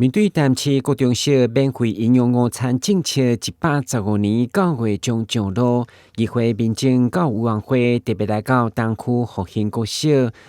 面对淡市高中小免费营养午餐政策115年9月将上路，议会民政教育委员会特别来到东区复兴国小，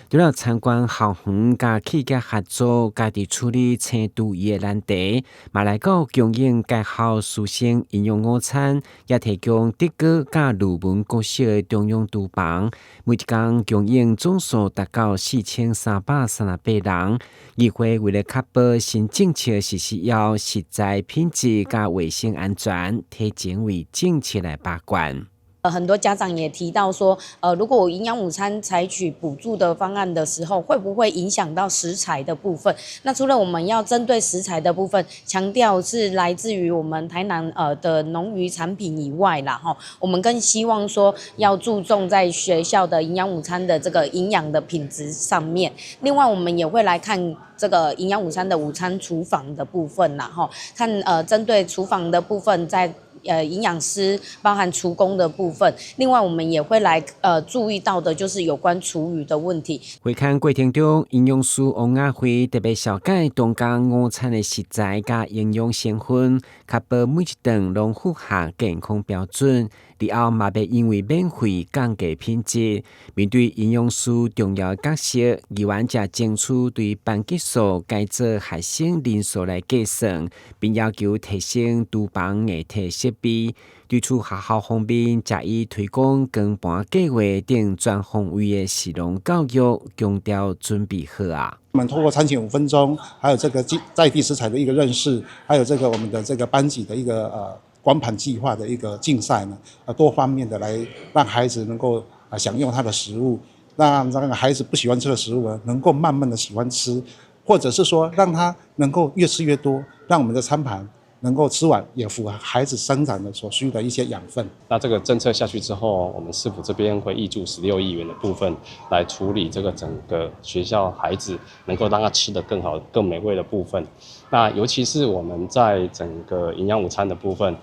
除了参观校园甲企业合作，家己处理青厨余的难题，嘛来到供应该校师生营养午餐，也提供德国甲鲁文国小的中央厨房，每一天供应总数达到4338人。议会为了确保新政策实施要食材品质加卫生安全，提前为政策来把关。很多家长也提到说，如果我营养午餐采取补助的方案的时候，会不会影响到食材的部分？那除了我们要针对食材的部分强调是来自于我们台南的农渔产品以外啦，我们更希望说要注重在学校的营养午餐的这个营养的品质上面。另外，我们也会来看这个营养午餐的午餐厨房的部分啦，看针对厨房的部分在。营养师包含厨工的部分，另外我们也会来注意到的就是有关厨余的问题。会看过程中，营养师王亚辉特别了解当家午餐的食材加营养成分，确保每一顿拢符合健康标准。以后嘛别因为免费降低品质。面对营养师重要角色，议员也争取对班级数改做学生人数来计算，并要求提升厨房硬体设备。对处学校方面，加以推广更盘计划等全方位的食农教育，强调准备好啊。我们透过餐前5分钟，还有这个在地食材的一个认识，还有这个我们的这个班级的一个光盘计划的一个竞赛呢，多方面的来让孩子能够享用他的食物，让孩子不喜欢吃的食物呢，能够慢慢的喜欢吃，或者是说让他能够越吃越多，让我们的餐盘能够吃完也符合孩子生长的所需的一些养分。那这个政策下去之后，我们市府这边会挹注16亿元的部分来处理这个整个学校孩子能够让他吃得更好、更美味的部分。那尤其是我们在整个营养午餐的部分，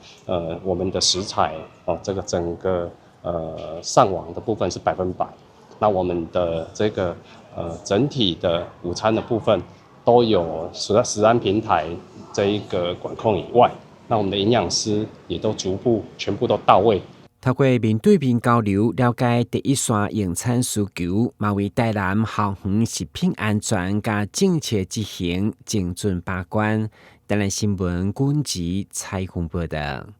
我们的食材这个整个上网的部分是100%。那我们的这个整体的午餐的部分都有食安平台这一个管控以外，那我们的营养师也都逐步全部都到位。透过面对面交流，了解第一线用餐需求，嘛为台南校园食品安全加政策执行精准把关。台南新闻管制采访报道。